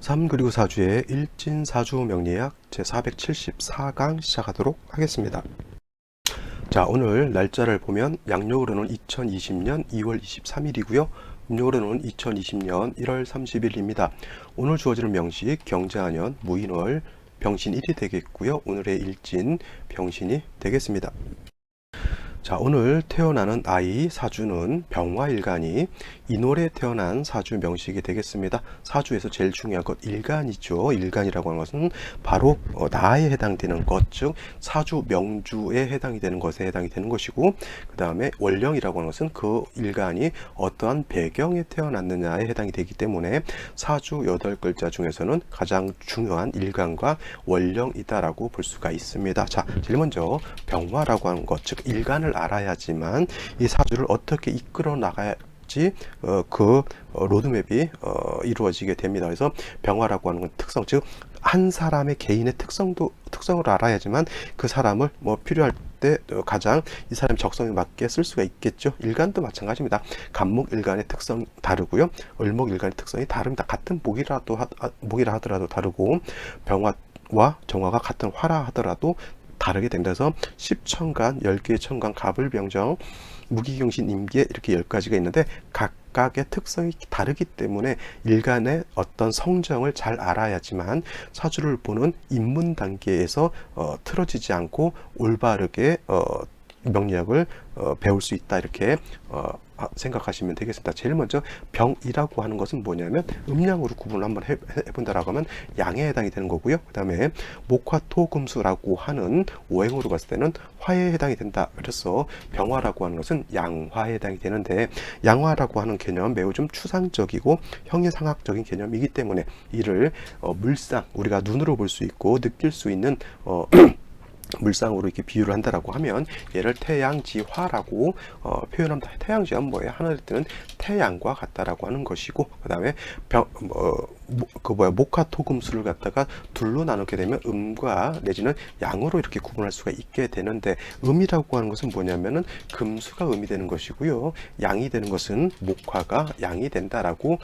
3 그리고 4주의 일진사주 명리학 제474강 시작하도록 하겠습니다. 자, 오늘 날짜를 보면 양력으로는 2020년 2월 23일이고요. 음력으로는 2020년 1월 30일입니다. 오늘 주어지는 명식 경자년 무인월 병신 1이 되겠고요. 오늘의 일진 병신이 되겠습니다. 자, 오늘 태어나는 아이 사주는 병화일간이 인월에 태어난 사주 명식이 되겠습니다. 사주에서 제일 중요한 것 일간이죠. 일간이라고 하는 것은 바로 나에 해당되는 것, 즉 사주 명주에 해당이 되는 것에 해당이 되는 것이고, 그 다음에 월령이라고 하는 것은 그 일간이 어떠한 배경에 태어났느냐에 해당이 되기 때문에 사주 8글자 중에서는 가장 중요한 일간과 월령이다라고 볼 수가 있습니다. 자, 제일 먼저 병화라고 하는 것, 즉 일간을 알아야지만 이 사주를 어떻게 이끌어 나가야지 그 로드맵이 이루어지게 됩니다. 그래서 병화라고 하는 건 특성, 즉 한 사람의 개인의 특성을 알아야지만 그 사람을 필요할 때 가장 이 사람의 적성에 맞게 쓸 수가 있겠죠. 일간도 마찬가지입니다. 간목 일간의 특성 다르고요. 을목 일간의 특성이 다릅니다. 같은 목이라 하더라도 다르고, 병화와 정화가 같은 화라 하더라도 다르게 됩니다. 그래서 10천간, 10개의 천간, 갑을병정, 무기경신, 임계 이렇게 10가지가 있는데 각각의 특성이 다르기 때문에 일간의 어떤 성정을 잘 알아야지만 사주를 보는 입문 단계에서 틀어지지 않고 올바르게 명리학을 배울 수 있다, 이렇게 생각하시면 되겠습니다. 제일 먼저 병이라고 하는 것은 뭐냐면 음양으로 구분을 한번 해본다라고 하면 양에 해당이 되는 거고요. 그 다음에 목화토금수라고 하는 오행으로 봤을 때는 화에 해당이 된다. 그래서 병화라고 하는 것은 양화에 해당이 되는데, 양화라고 하는 개념 매우 좀 추상적이고 형이상학적인 개념이기 때문에 이를 물상, 우리가 눈으로 볼 수 있고 느낄 수 있는 물상으로 이렇게 비유를 한다라고 하면 얘를 태양지화라고 표현합니다. 태양지화는 뭐예요? 하늘에 뜨는 태양과 같다라고 하는 것이고, 그 다음에 목화토금수를 갖다가 둘로 나누게 되면 음과 내지는 양으로 이렇게 구분할 수가 있게 되는데, 음이라고 하는 것은 뭐냐면은 금수가 음이 되는 것이고요. 양이 되는 것은 목화가 양이 된다라고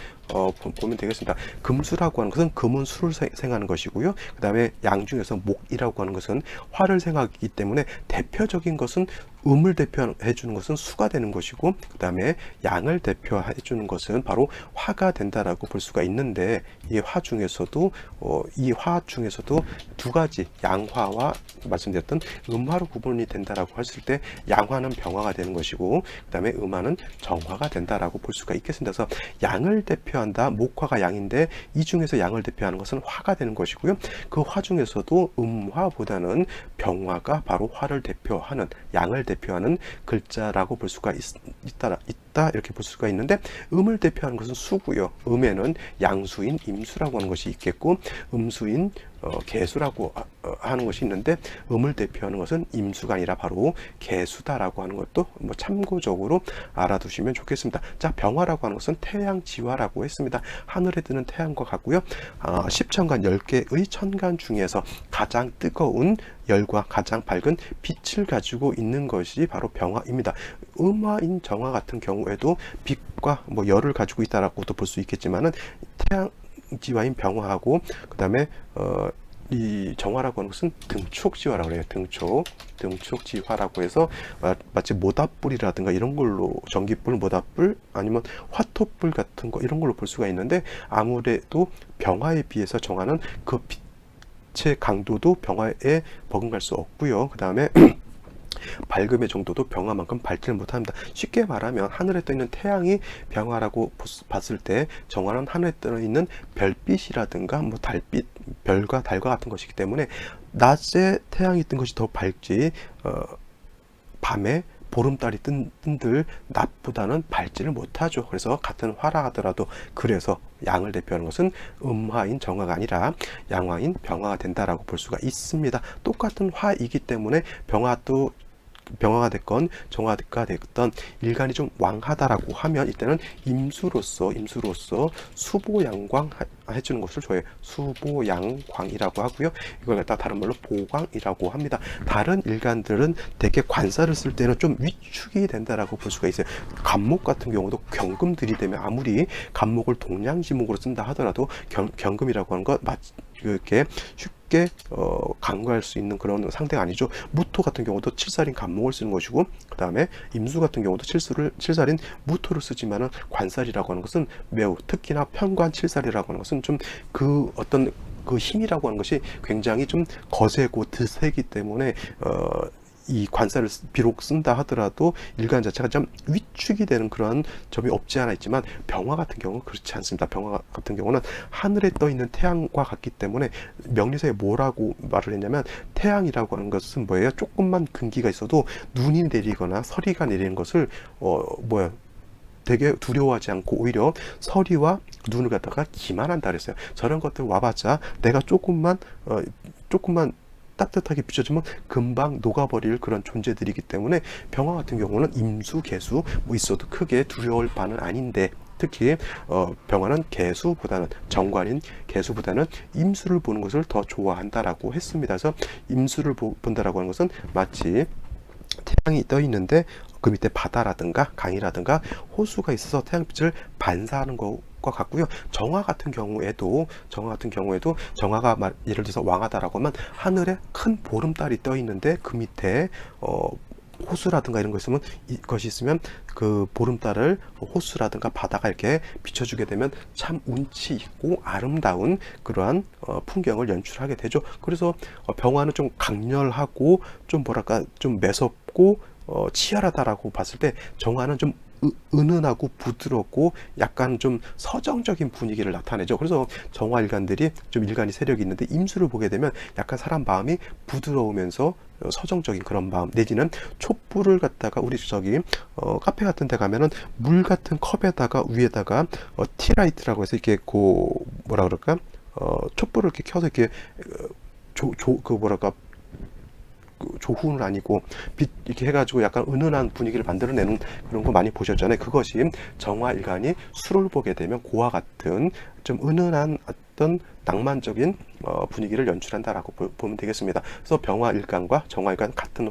보면 되겠습니다. 금수라고 하는 것은 금은 수를 생하는 것이고요. 그 다음에 양 중에서 목이라고 하는 것은 화를 생하기 때문에 대표적인 것은 음을 대표해 주는 것은 수가 되는 것이고, 그 다음에 양을 대표해 주는 것은 바로 화가 된다라고 볼 수가 있는데, 이 화 중에서도 두 가지, 양화와 말씀드렸던 음화로 구분이 된다라고 했을 때 양화는 병화가 되는 것이고, 그 다음에 음화는 정화가 된다라고 볼 수가 있겠습니다. 그래서 양을 대표한다, 목화가 양인데 이 중에서 양을 대표하는 것은 화가 되는 것이고요. 그 화 중에서도 음화보다는 병화가 바로 화를 대표하는, 양을 대표하는 글자라고 볼 수가 있다 이렇게 볼 수가 있는데, 음을 대표하는 것은 수고요. 음에는 양수인 임수라고 하는 것이 있겠고, 음수인 개수라고 하는 것이 있는데, 음을 대표하는 것은 임수가 아니라 바로 개수다라고 하는 것도 참고적으로 알아두시면 좋겠습니다. 자, 병화라고 하는 것은 태양지화라고 했습니다. 하늘에 뜨는 태양과 같고요. 10천간 10개의 천간 중에서 가장 뜨거운 열과 가장 밝은 빛을 가지고 있는 것이 바로 병화입니다. 음화인 정화 같은 경우에도 빛과 열을 가지고 있다라고도 볼 수 있겠지만은 태양지화인 병화하고, 그 다음에 이 정화라고 하는 것은 등촉지화라고 해요. 등촉지화라고 해서 마치 모닥불이라든가 이런 걸로, 전기불, 모닥불, 아니면 화토불 같은 거 이런 걸로 볼 수가 있는데, 아무래도 병화에 비해서 정화는 그 빛의 강도도 병화에 버금갈 수 없고요. 그 다음에 밝음의 정도도 병화만큼 밝지를 못합니다. 쉽게 말하면 하늘에 떠 있는 태양이 병화라고 봤을 때, 정화는 하늘에 떠 있는 별빛이라든가 달빛, 별과 달과 같은 것이기 때문에 낮에 태양이 뜬 것이 더 밝지 밤에 보름달이 뜬들 낮보다는 밝지를 못하죠. 그래서 같은 화라 하더라도, 그래서 양을 대표하는 것은 음화인 정화가 아니라 양화인 병화가 된다라고 볼 수가 있습니다. 똑같은 화이기 때문에 병화도 병화가 됐건 정화가 됐던 일간이 좀 왕하다라고 하면 이때는 임수로서 수보양광 해주는 것을 좋아해요. 수보양광이라고 하고요. 이걸 갖다 다른 말로 보광이라고 합니다. 다른 일간들은 대개 관사를 쓸 때는 좀 위축이 된다라고 볼 수가 있어요. 간목 같은 경우도 경금 들이대면 아무리 간목을 동량지목으로 쓴다 하더라도 경금이라고 하는 것 이렇게 쉽게 간과할 수 있는 그런 상대가 아니죠. 무토 같은 경우도 칠살인 간목을 쓰는 것이고, 그 다음에 임수 같은 경우도 칠살인 무토를 쓰지만은 관살이라고 하는 것은 매우, 특히나 편관 칠살이라고 하는 것은 좀 그 어떤 그 힘이라고 하는 것이 굉장히 좀 거세고 드세기 때문에 이 관살을 비록 쓴다 하더라도 일간 자체가 좀 위축이 되는 그런 점이 없지 않아 있지만, 병화 같은 경우는 그렇지 않습니다. 병화 같은 경우는 하늘에 떠 있는 태양과 같기 때문에 명리서에 뭐라고 말을 했냐면, 태양이라고 하는 것은 뭐예요? 조금만 근기가 있어도 눈이 내리거나 서리가 내리는 것을 되게 두려워하지 않고 오히려 서리와 눈을 갖다가 기만한다 그랬어요. 저런 것들 와봤자 내가 조금만 따뜻하게 비춰주면 금방 녹아버릴 그런 존재들이기 때문에, 병화 같은 경우는 임수, 개수 뭐 있어도 크게 두려울 바는 아닌데, 특히 병화는 개수보다는, 정관인 개수보다는 임수를 보는 것을 더 좋아한다라고 했습니다. 그래서 임수를 본다라고 하는 것은 마치 태양이 떠 있는데 그 밑에 바다라든가 강이라든가 호수가 있어서 태양빛을 반사하는 것과 같고요. 정화 같은 경우에도 정화가 예를 들어서 왕하다라고 하면 하늘에 큰 보름달이 떠 있는데 그 밑에 호수라든가 이런 거 있으면, 이것이 있으면 그 보름달을 호수라든가 바다가 이렇게 비춰주게 되면 참 운치 있고 아름다운 그러한 풍경을 연출하게 되죠. 그래서 병화는 좀 강렬하고 좀 좀 매섭고 치열하다라고 봤을 때, 정화는 좀 은은하고 부드럽고 약간 좀 서정적인 분위기를 나타내죠. 그래서 정화 일간들이 좀 일간이 세력이 있는데 임수를 보게 되면 약간 사람 마음이 부드러우면서 서정적인 그런 마음, 내지는 촛불을 갖다가 우리 카페 같은 데 가면은 물 같은 컵에다가 위에다가 티라이트라고 해서 이렇게 촛불을 이렇게 켜서 이렇게 조훈은 아니고 빛 이렇게 해가지고 약간 은은한 분위기를 만들어내는 그런 거 많이 보셨잖아요. 그것이 정화일간이 술을 보게 되면 고와 같은 좀 은은한 어떤 낭만적인 분위기를 연출한다라고 보면 되겠습니다. 그래서 병화일간과 정화일간 같은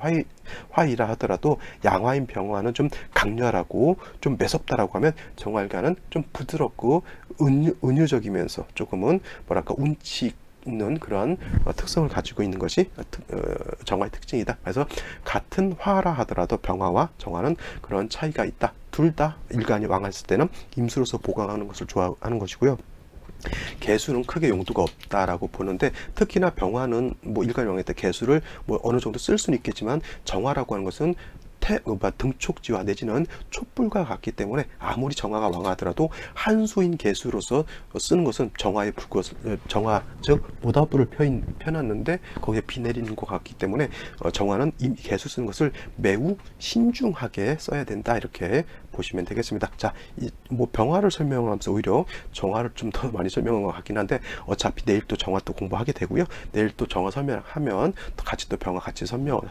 화이라 하더라도 양화인 병화는 좀 강렬하고 좀 매섭다라고 하면, 정화일간은 좀 부드럽고 은유적이면서 조금은 운치 있는 그런 특성을 가지고 있는 것이 정화의 특징이다. 그래서 같은 화라 하더라도 병화와 정화는 그런 차이가 있다. 둘 다 일간이 왕했을 때는 임수로서 보강하는 것을 좋아하는 것이고요. 개수는 크게 용도가 없다라고 보는데, 특히나 병화는 일간이 왕할 때 개수를 어느 정도 쓸 수는 있겠지만, 정화라고 하는 것은 등촉지와 내지는 촛불과 같기 때문에 아무리 정화가 왕하더라도 한수인 개수로서 쓰는 것은 정화 즉 모닥불을 펴놨는데 거기에 비 내리는 것 같기 때문에 정화는 이 개수 쓰는 것을 매우 신중하게 써야 된다, 이렇게 보시면 되겠습니다. 자, 병화를 설명하면서 오히려 정화를 좀 더 많이 설명한 것 같긴 한데, 어차피 내일 또 정화 또 공부하게 되고요. 내일 또 정화 설명하면 같이 또 병화 같이 설명을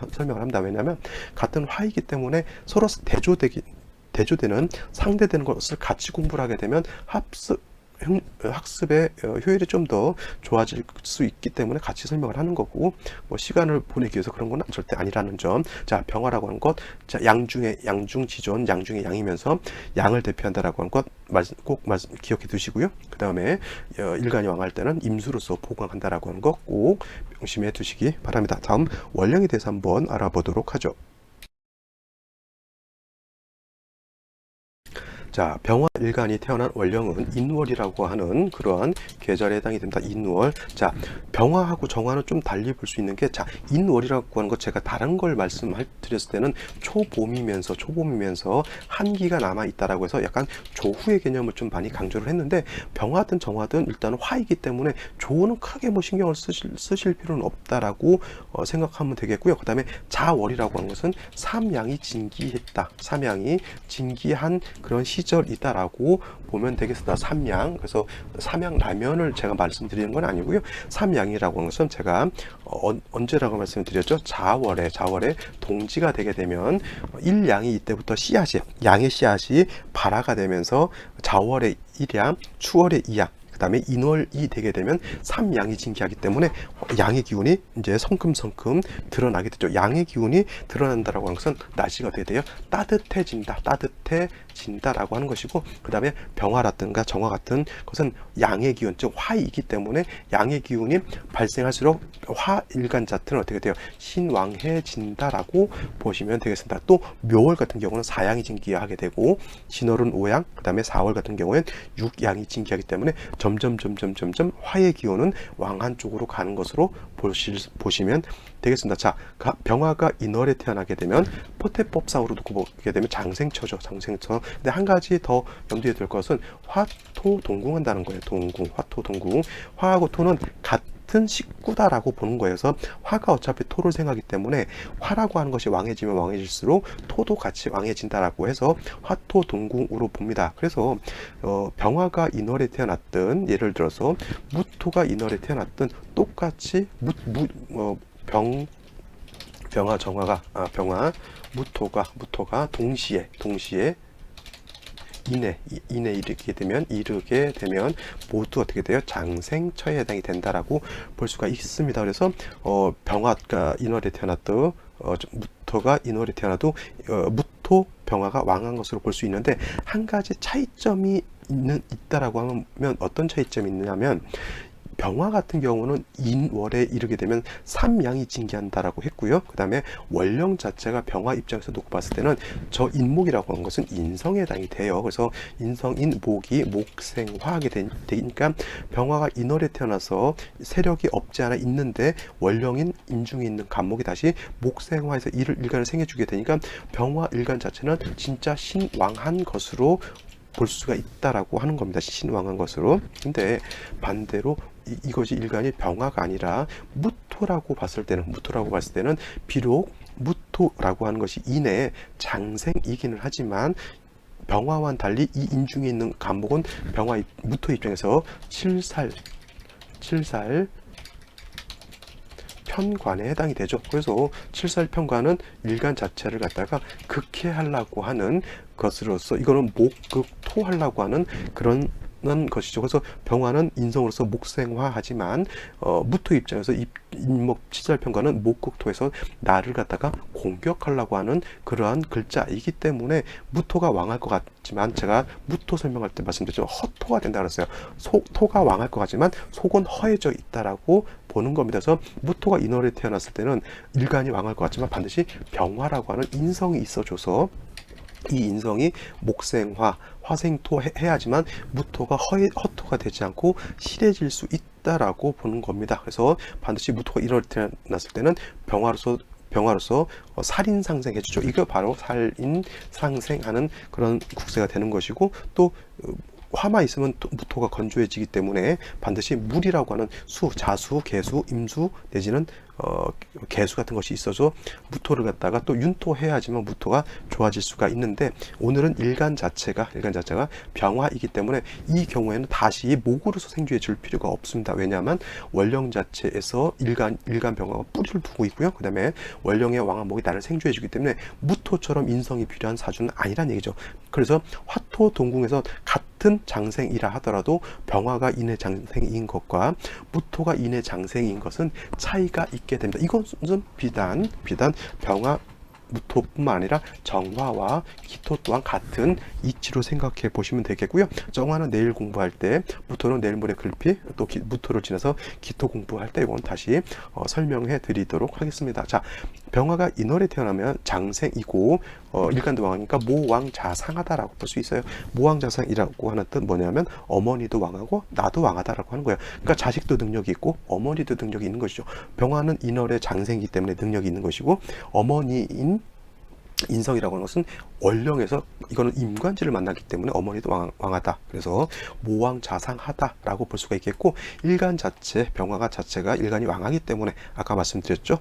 합니다. 왜냐하면 같은 화이기 때문에 서로 대조되는 상대되는 것을 같이 공부를 하게 되면 학습의 효율이 좀 더 좋아질 수 있기 때문에 같이 설명을 하는 거고, 시간을 보내기 위해서 그런 건 절대 아니라는 점. 자, 병화라고 하는 것, 자, 양중지존, 양중의 양이면서 양을 대표한다라고 하는 것 꼭 기억해 두시고요. 그 다음에 일간이 왕할 때는 임수로서 보강한다라고 하는 것 꼭 명심해 두시기 바랍니다. 다음 원령에 대해서 한번 알아보도록 하죠. 자, 병화 일간이 태어난 원령은 인월이라고 하는 그러한 계절에 해당이 됩니다. 인월. 자, 병화하고 정화는 좀 달리 볼 수 있는 게, 자, 인월이라고 하는 것, 제가 다른 걸 말씀드렸을 때는 초봄이면서 한기가 남아 있다라고 해서 약간 조후의 개념을 좀 많이 강조를 했는데, 병화든 정화든 일단은 화이기 때문에 조는 크게 신경을 쓰실 필요는 없다라고 생각하면 되겠고요. 그 다음에 자월이라고 하는 것은 삼양이 진기했다. 삼양이 진기한 그런 시절 시절이다라고 보면 되겠습니다. 삼양. 그래서 삼양 라면을 제가 말씀드리는 건 아니고요. 삼양이라고 하는 것은 제가 언제라고 말씀드렸죠? 자월에 동지가 되게 되면 일양이 이때부터 씨앗이, 양의 씨앗이 발화가 되면서 자월의 일양, 추월의 이양, 그 다음에 인월이 되게 되면 삼양이 징기하기 때문에 양의 기운이 이제 성큼성큼 드러나게 되죠. 양의 기운이 드러난다라고 하는 것은 날씨가 어떻게 돼요? 따뜻해진다라고 하는 것이고, 그 다음에 병화라든가 정화 같은 것은 양의 기운, 즉 화이기 때문에 양의 기운이 발생할수록 화일간 자트는 어떻게 돼요? 신왕해진다라고 보시면 되겠습니다. 또 묘월 같은 경우는 사양이 징기하게 되고, 진월은 오양, 그 다음에 사월 같은 경우에는 육양이 징기하기 때문에 점점 화의 기운은 왕한 쪽으로 가는 것으로 보시면 되겠습니다. 자, 병화가 인월에 태어나게 되면 포태법상으로도 보게 되면 장생처죠. 장생처. 근데 한 가지 더 염두에 둘 것은 화토 동궁한다는 거예요. 동궁, 화토 동궁. 화하고 토는 같은 식구다라고 보는 거예요. 그래서 화가 어차피 토를 생각하기 때문에 화라고 하는 것이 왕해지면 왕해질수록 토도 같이 왕해진다라고 해서 화토 동궁으로 봅니다. 그래서 병화가 인월에 태어났든, 예를 들어서 무토가 인월에 태어났든 똑같이 병화 정화가 무토가 동시에 이르게 되면 모두 어떻게 돼요? 장생처에 해당이 된다라고 볼 수가 있습니다. 그래서 병화가 인월에 태어났도 무토가 인월에 태어나도 무토 병화가 왕한 것으로 볼 수 있는데, 한 가지 차이점이 있다라고 하면 어떤 차이점이 있느냐면, 병화 같은 경우는 인월에 이르게 되면 삼양이 징기한다라고 했고요. 그 다음에 월령 자체가 병화 입장에서 놓고 봤을 때는 저 인목이라고 하는 것은 인성에 해당이 돼요. 그래서 인성인 목이 목생화하게 되니까 병화가 인월에 태어나서 세력이 없지 않아 있는데 월령인 인중에 있는 간목이 다시 목생화해서 일간을 생겨주게 되니까 병화 일간 자체는 진짜 신왕한 것으로 볼 수가 있다라고 하는 겁니다. 신왕한 것으로. 근데 반대로 이것이 일간이 병화가 아니라 무토라고 봤을 때는 비록 무토라고 하는 것이 인의 장생이기는 하지만 병화와는 달리 이 인중에 있는 간목은 무토 입장에서 칠살 편관에 해당이 되죠. 그래서 칠살편관은 일간 자체를 갖다가 극해하려고 하는 것으로서, 이거는 목극토하려고 하는 그런 것이죠. 그래서 병화는 인성으로서 목생화하지만 무토 입장에서 인목 칠살편관은 목극토에서 나를 갖다가 공격하려고 하는 그러한 글자이기 때문에 무토가 왕할 것 같지만, 제가 무토 설명할 때 말씀드렸죠. 허토가 된다 그랬어요. 토가 왕할 것 같지만 속은 허해져 있다라고 보는 겁니다. 그래서 무토가 인월에 태어났을 때는 일간이 왕할 것 같지만 반드시 병화라고 하는 인성이 있어줘서 이 인성이 목생화, 화생토 해야지만 무토가 허토가 되지 않고 실해질 수 있다라고 보는 겁니다. 그래서 반드시 무토가 인월에 태어났을 때는 병화로서 살인 상생해주죠. 이거 바로 살인 상생하는 그런 국세가 되는 것이고, 또 화만 있으면 무토가 건조해지기 때문에 반드시 물이라고 하는 자수, 개수, 임수 내지는 개수 같은 것이 있어서 무토를 갖다가 또 윤토해야지만 무토가 좋아질 수가 있는데, 오늘은 일간 자체가 병화이기 때문에 이 경우에는 다시 목으로서 생주해 줄 필요가 없습니다. 왜냐하면 월령 자체에서 일간 병화가 뿌리를 두고 있고요. 그 다음에 월령의 왕화목이 나를 생주해 주기 때문에 무토처럼 인성이 필요한 사주는 아니란 얘기죠. 그래서 화토 동궁에서 같은 장생이라 하더라도 병화가 인의 장생인 것과 무토가 인의 장생인 것은 차이가 있게 됩니다. 이것은 비단 병화 무토뿐만 아니라 정화와 기토 또한 같은 이치로 생각해 보시면 되겠고요. 정화는 내일 공부할 때, 무토는 내일 모레 글피, 또 무토를 지나서 기토 공부할 때 이건 다시 설명해 드리도록 하겠습니다. 자, 병화가 인월에 태어나면 장생이고 일간도 왕하니까 모왕자상하다라고 볼 수 있어요. 모왕자상이라고 하는 뜻 뭐냐면 어머니도 왕하고 나도 왕하다라고 하는 거예요. 그러니까 자식도 능력이 있고 어머니도 능력이 있는 것이죠. 병화는 인월에 장생이기 때문에 능력이 있는 것이고, 어머니인 인성이라고 하는 것은 월령에서 이거는 임관지를 만났기 때문에 어머니도 왕하다. 그래서 모왕자상하다라고 볼 수가 있겠고, 일간 자체 병화가 자체가 일간이 왕하기 때문에 아까 말씀드렸죠.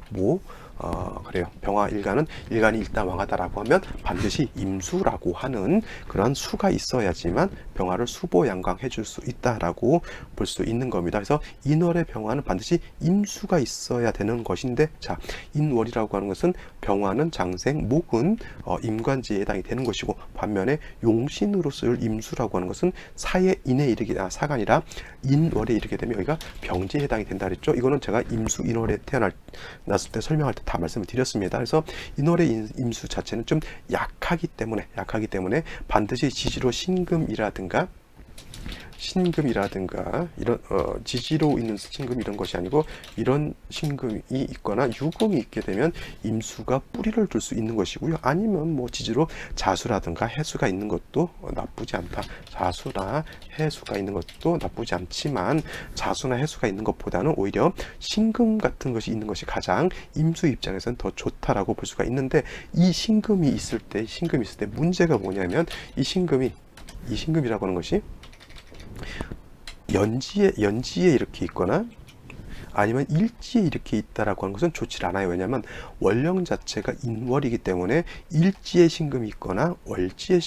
그래요. 병화일간은 일간이 일단 왕하다라고 하면 반드시 임수라고 하는 그런 수가 있어야지만 병화를 수보양강해 줄 수 있다라고 볼 수 있는 겁니다. 그래서 인월의 병화는 반드시 임수가 있어야 되는 것인데, 자, 인월이라고 하는 것은 병화는 장생, 목은 임관지에 해당이 되는 것이고, 반면에 용신으로 쓸 임수라고 하는 것은 사의 인에 이르게, 사가 아니라 인월에 이르게 되면 여기가 병지에 해당이 된다 그랬죠. 이거는 제가 임수 인월에 태어났을 때 설명할 때 다 말씀을 드렸습니다. 그래서 인월의 임수 자체는 좀 약하기 때문에 반드시 지지로 신금이라든가 이런 지지로 있는 신금 이런 것이 아니고, 이런 신금이 있거나 유금이 있게 되면 임수가 뿌리를 둘 수 있는 것이고요. 아니면 뭐 지지로 자수라든가 해수가 있는 것도 나쁘지 않다. 자수나 해수가 있는 것도 나쁘지 않지만, 자수나 해수가 있는 것보다는 오히려 신금 같은 것이 있는 것이 가장 임수 입장에서는 더 좋다라고 볼 수가 있는데, 이 신금이 있을 때 문제가 뭐냐면, 이 신금이라고 하는 것이 연지에 이렇게 있거나 아니면 일지에 이렇게 있다라고 하는 것은 좋지 않아요. 왜냐하면 원령 자체가 인월이기 때문에 일지에 신금이 있거나 연지에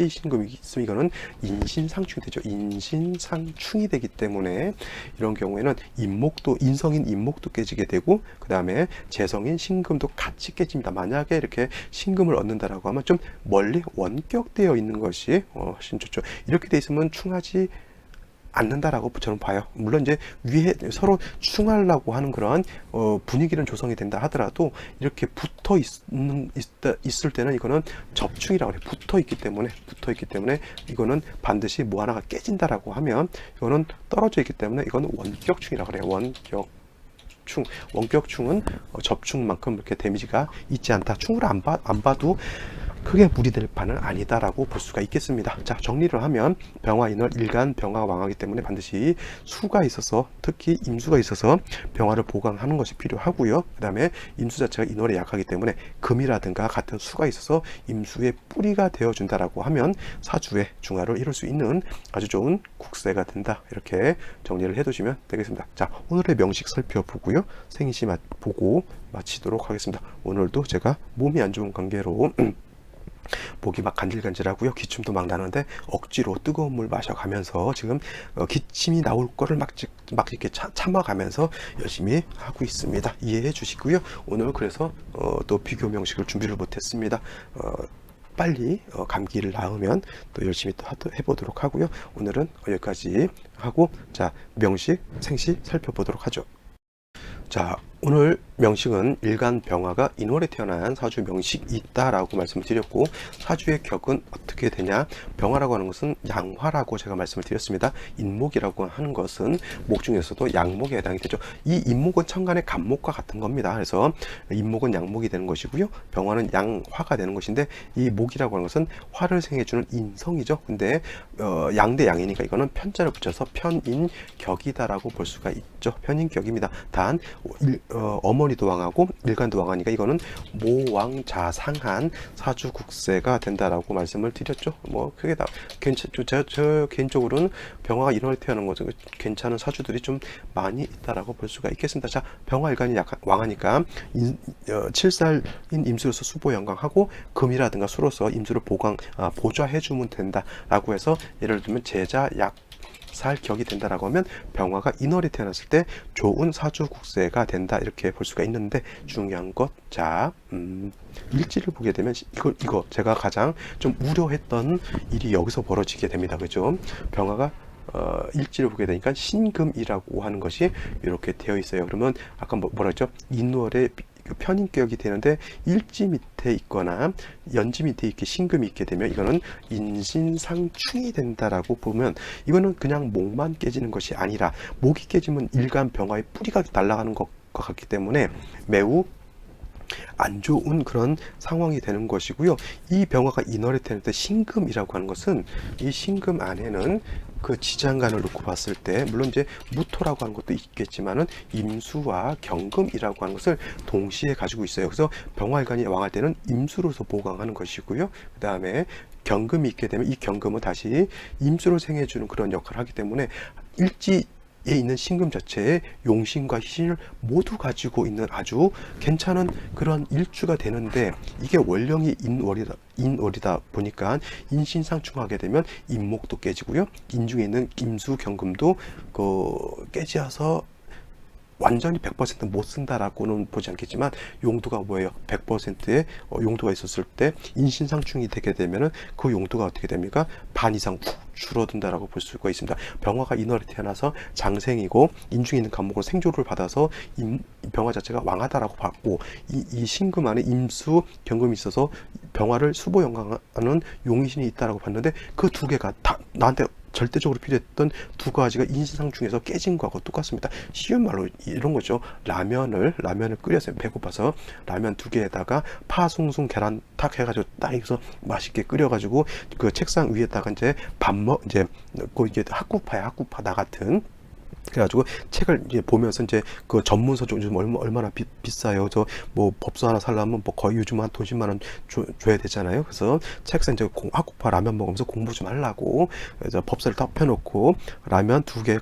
신금이 있으면 이거는 인신상충이 되죠. 인신상충이 되기 때문에 이런 경우에는 인성인 인목도 깨지게 되고, 그 다음에 재성인 신금도 같이 깨집니다. 만약에 이렇게 신금을 얻는다라고 하면 좀 멀리 원격되어 있는 것이 훨씬 좋죠. 이렇게 돼 있으면 충하지 않는다라고 저는 봐요. 물론 이제 위에 서로 충하려고 하는 그런 분위기는 조성이 된다 하더라도, 이렇게 있을 때는 이거는 접충이라고 해요. 붙어 있기 때문에 이거는 반드시 뭐 하나가 깨진다라고 하면 이거는 떨어져 있기 때문에 이거는 원격충이라고 그래요. 원격충은 접충만큼 이렇게 데미지가 있지 않다. 충을 안 봐도 크게 무리될 바는 아니다라고 볼 수가 있겠습니다. 자, 정리를 하면 병화 인월 일간 병화가 왕하기 때문에 반드시 수가 있어서, 특히 임수가 있어서 병화를 보강하는 것이 필요하고요. 그 다음에 임수 자체가 인월에 약하기 때문에 금이라든가 같은 수가 있어서 임수의 뿌리가 되어준다라고 하면 사주의 중화를 이룰 수 있는 아주 좋은 국세가 된다. 이렇게 정리를 해두시면 되겠습니다. 자, 오늘의 명식 살펴보고요. 생시 보고 마치도록 하겠습니다. 오늘도 제가 몸이 안 좋은 관계로 목이 막 간질간질하고요. 기침도 막 나는데 억지로 뜨거운 물 마셔가면서 지금 기침이 나올 거를 막 이렇게 참아가면서 열심히 하고 있습니다. 이해해 주시고요. 오늘 그래서 또 비교 명식을 준비를 못했습니다. 빨리 감기를 나으면 또 열심히 또 해보도록 하고요. 오늘은 여기까지 하고, 자, 명식 생시 살펴보도록 하죠. 자, 오늘 명식은 일간 병화가 인월에 태어난 사주 명식이 있다라고 말씀을 드렸고, 사주의 격은 어떻게 되냐, 병화라고 하는 것은 양화라고 제가 말씀을 드렸습니다. 인목이라고 하는 것은 목 중에서도 양목에 해당이 되죠. 이 인목은 천간의 간목과 같은 겁니다. 그래서 인목은 양목이 되는 것이고요, 병화는 양화가 되는 것인데, 이 목이라고 하는 것은 화를 생해주는 인성이죠. 근데 양대 양이니까 이거는 편자를 붙여서 편인격이다라고 볼 수가 있죠. 편인격입니다. 단 어머니도 왕하고 일간도 왕하니까 이거는 모왕자상한 사주국세가 된다라고 말씀을 드렸죠. 뭐 그게 다 괜찮죠. 저 개인적으로는 병화가 인월에 태어난 것은 괜찮은 사주들이 좀 많이 있다라고 볼 수가 있겠습니다. 자, 병화 일간이 왕하니까 7살인 임수로서 수보양강하고 금이라든가 수로서 임수를 보좌해주면 된다라고 해서, 예를 들면 제자 살 격이 된다라고 하면 병화가 인월에 태어났을 때 좋은 사주국세가 된다, 이렇게 볼 수가 있는데, 중요한 것, 자, 일지를 보게 되면 이거 제가 가장 좀 우려했던 일이 여기서 벌어지게 됩니다. 그죠? 병화가 일지를 보게 되니까 신금이라고 하는 것이 이렇게 되어 있어요. 그러면 아까 뭐라 했죠? 인월에 편인격이 되는데 일지 밑에 있거나 연지 밑에 이렇게 신금이 있게 되면 이거는 인신상충이 된다라고 보면, 이거는 그냥 목만 깨지는 것이 아니라 목이 깨지면 일간 병화의 뿌리가 날아가는 것과 같기 때문에 매우 안 좋은 그런 상황이 되는 것이고요. 이 병화가 인월에 태어날 때 신금이라고 하는 것은, 이 신금 안에는 그 지장간을 놓고 봤을 때, 물론 이제 무토라고 하는 것도 있겠지만은 임수와 경금이라고 하는 것을 동시에 가지고 있어요. 그래서 병화일간이 왕할 때는 임수로서 보강하는 것이고요. 그 다음에 경금이 있게 되면 이 경금은 다시 임수를 생해주는 그런 역할을 하기 때문에, 있는 신금 자체에 용신과 희신을 모두 가지고 있는 아주 괜찮은 그런 일주가 되는데, 이게 원령이 인월이다 보니까 인신상충하게 되면 인목도 깨지고요, 인중에 있는 임수경금도 깨지어서 완전히 100% 못 쓴다라고는 보지 않겠지만, 용도가 뭐예요? 100%의 용도가 있었을 때 인신상충이 되게 되면은 그 용도가 어떻게 됩니까? 반 이상 푹 줄어든다라고 볼 수가 있습니다. 병화가 인월에 태어나서 장생이고 인중에 있는 간목으로 생조를 받아서 병화 자체가 왕하다라고 봤고, 이 신금 안에 임수 경금이 있어서 병화를 수보 영광하는 용의신이 있다라고 봤는데, 그 두 개가 다 나한테 절대적으로 필요했던 두 가지가 인신상충에서 깨진 거하고 똑같습니다. 쉬운 말로 이런 거죠. 라면을 끓였어요. 배고파서 라면 두 개에다가 파, 숭숭, 계란 탁 해가지고 딱 해서 맛있게 끓여가지고 그 책상 위에다가 이제 이제 이게 학구파 나 같은. 그래가지고 책을 이제 보면서 이제 그 전문서 요즘 얼마나 비싸요. 저 뭐 법서 하나 살려면 뭐 거의 요즘 한 돈 10만 원 줘야 되잖아요. 그래서 책상 이제 학구파 라면 먹으면서 공부 좀 하려고 그래서 법서를 딱 펴놓고 라면 두 개,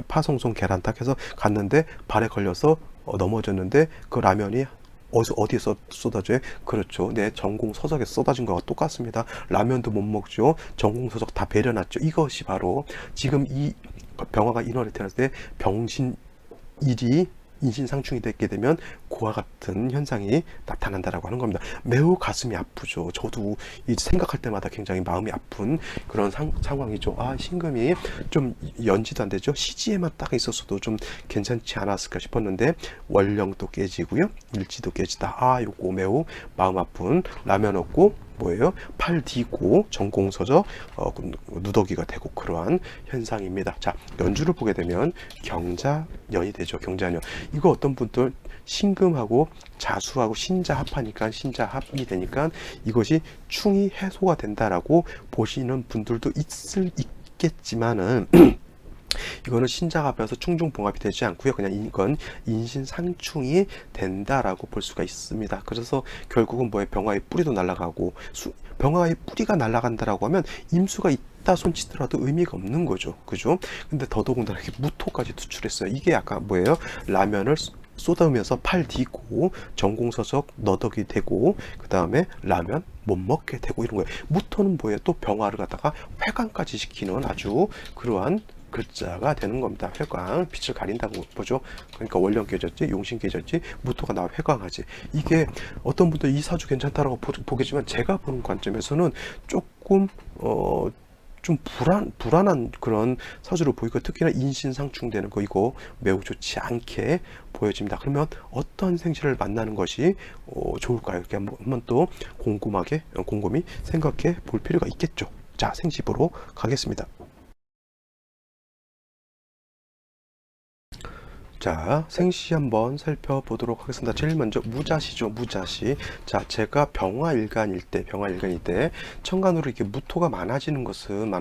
파송송 계란 딱 해서 갔는데 발에 걸려서 넘어졌는데, 그 라면이 어디에서 쏟아져요? 그렇죠. 내 전공 서적에서 쏟아진 거와 똑같습니다. 라면도 못 먹죠. 전공 서적 다 배려놨죠. 이것이 바로 지금 이 병화가 인월에 태어났을 때 병신일이 인신상충이 되게 되면 그와 같은 현상이 나타난다라고 하는 겁니다. 매우 가슴이 아프죠. 저도 생각할 때마다 굉장히 마음이 아픈 그런 상황이죠. 신금이 좀 연지도 안 되죠. 시지에만 딱 있었어도 좀 괜찮지 않았을까 싶었는데, 원령도 깨지고요, 일지도 깨지다. 요거 매우 마음 아픈, 라면 없고 뭐예요? 팔 디고 전공서적 누더기가 되고 그러한 현상입니다. 자, 연주를 보게 되면 경자년이 되죠. 경자년. 이거 어떤 분들 신금하고 자수하고 신자 합하니까 신자 합이 되니까 이것이 충이 해소가 된다라고 보시는 분들도 있겠지만은 이거는 신자가 합해서 충중봉합이 되지 않고요. 그냥 이건 인신상충이 된다라고 볼 수가 있습니다. 그래서 결국은 뭐에 병화의 뿌리도 날아가고, 병화의 뿌리가 날아간다라고 하면 임수가 있다 손치더라도 의미가 없는 거죠. 그죠? 근데 더더군다나 이렇게 무토까지 투출했어요. 이게 아까 뭐예요? 라면을 쏟아오면서 팔 디고 전공서적 너덕이 되고, 그 다음에 라면 못 먹게 되고 이런 거예요. 무토는 뭐예요? 또 병화를 갖다가 회강까지 시키는 아주 그러한 글자가 되는 겁니다. 회광, 빛을 가린다고 보죠. 그러니까 원령 깨졌지, 용신 깨졌지, 무토가 나 회광하지. 이게 어떤 분들 이 사주 괜찮다라고 보겠지만, 제가 보는 관점에서는 조금 좀 불안한 그런 사주로 보이고, 특히나 인신상충되는 거 이거 매우 좋지 않게 보여집니다. 그러면 어떤 생신을 만나는 것이 좋을까요? 이렇게 한번 또 곰곰이 생각해 볼 필요가 있겠죠. 자, 생시보로 가겠습니다. 자, 생시 한번 살펴보도록 하겠습니다. 제일 먼저 무자시죠. 무자시. 자, 제가 병화일간일 때 천간으로 이렇게 무토가 많아지는 것은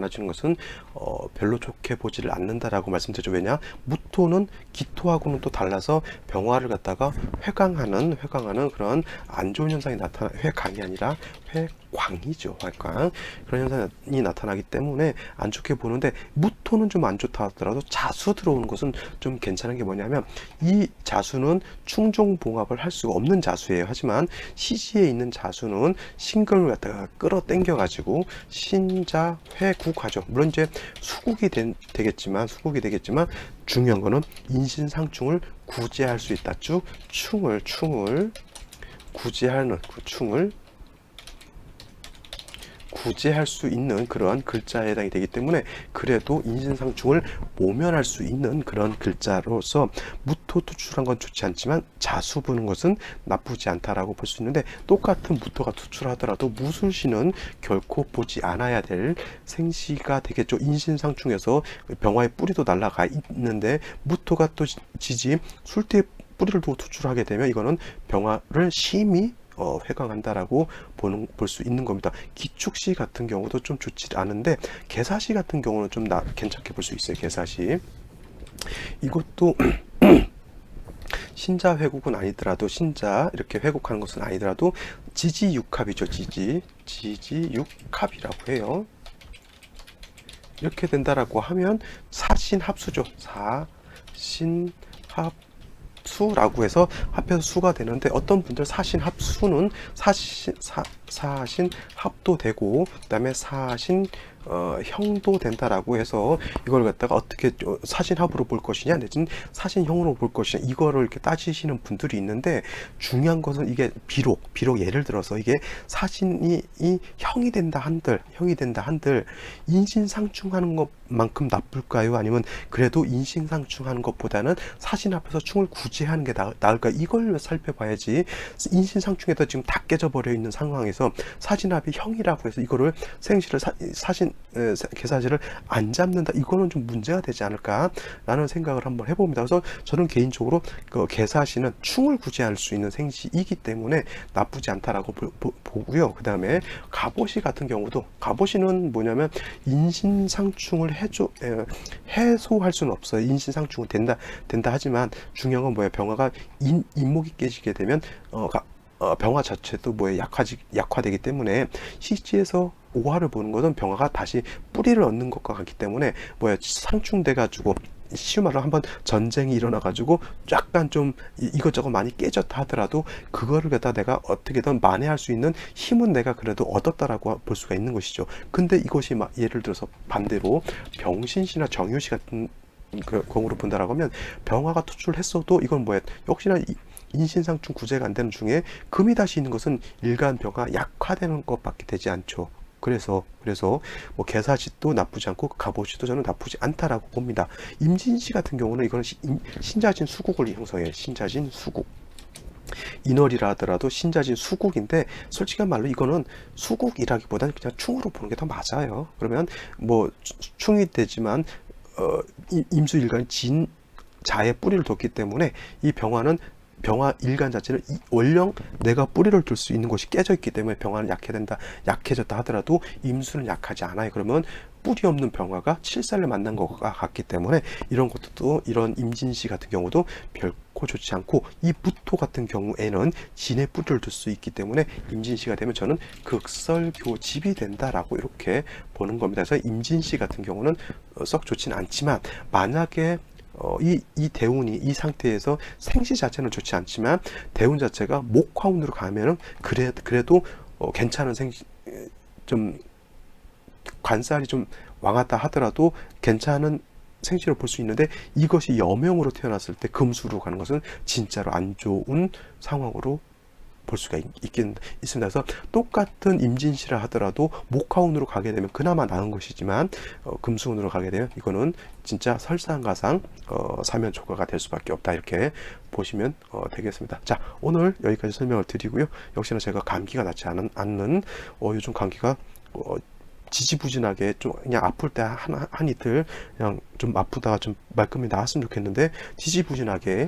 별로 좋게 보지를 않는다라고 말씀드렸죠. 왜냐? 무토는 기토하고는 또 달라서 병화를 갖다가 회강하는 그런 안 좋은 현상이 회강이 아니라 회광이죠. 회광. 그런 현상이 나타나기 때문에 안 좋게 보는데, 무토는 좀 안 좋다 하더라도 자수 들어오는 것은 좀 괜찮은 게 뭐냐면, 이 자수는 충종봉합을 할 수가 없는 자수예요. 하지만 시지에 있는 자수는 신금을 갖다가 끌어당겨 가지고 신자회국하죠. 물론 이제 수국이 되겠지만 중요한 거는 인신상충을 구제할 수 있다. 쭉 충을 구제하는 구제할 수 있는 그러한 글자에 해당이 되기 때문에, 그래도 인신상충을 모면할 수 있는 그런 글자로서 무토 투출한 건 좋지 않지만 자수 부는 것은 나쁘지 않다라고 볼 수 있는데, 똑같은 무토가 투출하더라도 무술시는 결코 보지 않아야 될 생시가 되겠죠. 인신상충에서 병화의 뿌리도 날아가 있는데 무토가 또 술대의 뿌리를 두고 투출하게 되면 이거는 병화를 심히 회광한다라고 볼 수 있는 겁니다. 기축시 같은 경우도 좀 좋지 않은데, 개사시 같은 경우는 좀 괜찮게 볼 수 있어요. 개사시. 이것도 신자 회국은 아니더라도, 신자 이렇게 회국하는 것은 아니더라도 지지육합이죠. 지지육합이라고 해요. 이렇게 된다라고 하면 사신합수죠. 사신합수라고 해서 합해서 수가 되는데, 어떤 분들 사신합수는 사신합도 되고 그다음에 형도 된다라고 해서 이걸 갖다가 어떻게 사신합으로 볼 것이냐 내지는 사신형으로 볼 것이냐 이거를 이렇게 따지시는 분들이 있는데, 중요한 것은 이게 비록 예를 들어서 이게 사신이 형이 된다 한들 인신상충하는 것만큼 나쁠까요? 아니면 그래도 인신상충하는 것보다는 사신 앞에서 충을 구제하는 게 나을까? 이걸 살펴봐야지. 인신상충에다 지금 다 깨져버려 있는 상황에서 사신합이 형이라고 해서 이거를 생시를 개사지를 안 잡는다, 이거는 좀 문제가 되지 않을까라는 생각을 한번 해봅니다. 그래서 저는 개인적으로 그 개사시는 충을 구제할 수 있는 생시이기 때문에 나쁘지 않다라고 보고요. 그 다음에 갑오시 같은 경우도, 갑오시는 뭐냐면 인신상충을 해소할 수는 없어요. 인신상충은 된다 하지만 중요한 건 뭐예요? 병화가 인목이 깨지게 되면 병화 자체도 약화되기 때문에 시지에서 오화를 보는 것은 병화가 다시 뿌리를 얻는 것과 같기 때문에 상충돼 가지고, 쉬운 말로 한번 전쟁이 일어나 가지고 약간 좀 이것저것 많이 깨졌다 하더라도 그거를 갖다 내가 어떻게든 만회할 수 있는 힘은 내가 그래도 얻었다라고 볼 수가 있는 것이죠. 근데 이것이 예를 들어서 반대로 병신시나 정유시 같은 그 경우로 본다라고 하면 병화가 투출했어도 이건 역시나 인신상충 구제가 안 되는 중에 금이 다시 있는 것은 일간병화 약화되는 것밖에 되지 않죠. 그래서 개사시도 나쁘지 않고 갑오시도 저는 나쁘지 않다라고 봅니다. 임진시 같은 경우는 이거는 신자진 수국을 형성해요. 신자진 수국. 인월이라 하더라도 신자진 수국인데, 솔직한 말로 이거는 수국이라기보다는 그냥 충으로 보는 게 더 맞아요. 그러면 충이 되지만 임수일간이 진자의 뿌리를 뒀기 때문에 이 병화 일간 자체는 원령 내가 뿌리를 둘 수 있는 곳이 깨져 있기 때문에 병화는 약해졌다 하더라도 임수는 약하지 않아요. 그러면 뿌리 없는 병화가 칠살을 만난 것과 같기 때문에 이런 것도, 이런 임진시 같은 경우도 별코 좋지 않고, 이 무토 같은 경우에는 진의 뿌리를 둘 수 있기 때문에 임진시가 되면 저는 극설교집이 된다라고 이렇게 보는 겁니다. 그래서 임진시 같은 경우는 썩 좋지는 않지만, 만약에 이 대운이 이 상태에서 생시 자체는 좋지 않지만 대운 자체가 목화운으로 가면은 그래도 괜찮은 좀 관살이 좀 왕하다 하더라도 괜찮은 생시를 볼 수 있는데, 이것이 여명으로 태어났을 때 금수로 가는 것은 진짜로 안 좋은 상황으로 볼 수가 있습니다. 그래서 똑같은 임진시라 하더라도 목화운으로 가게 되면 그나마 나은 것이지만 금수운으로 가게 되면 이거는 진짜 설상가상 사면초가가 될 수밖에 없다, 이렇게 보시면 되겠습니다. 자, 오늘 여기까지 설명을 드리고요. 역시나 제가 감기가 낫지 않는 요즘 감기가 지지부진하게 좀 그냥 아플 때 한 이틀 그냥 좀 아프다가 좀 말끔히 나았으면 좋겠는데 지지부진하게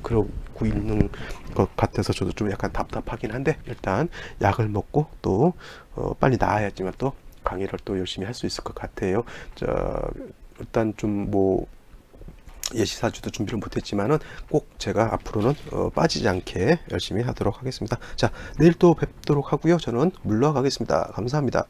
그러고 있는 것 같아서 저도 좀 약간 답답하긴 한데, 일단 약을 먹고 또 빨리 나아야지만 또 강의를 또 열심히 할 수 있을 것 같아요. 일단 좀 예시사주도 준비를 못했지만은 꼭 제가 앞으로는 빠지지 않게 열심히 하도록 하겠습니다. 자, 내일 또 뵙도록 하고요. 저는 물러가겠습니다. 감사합니다.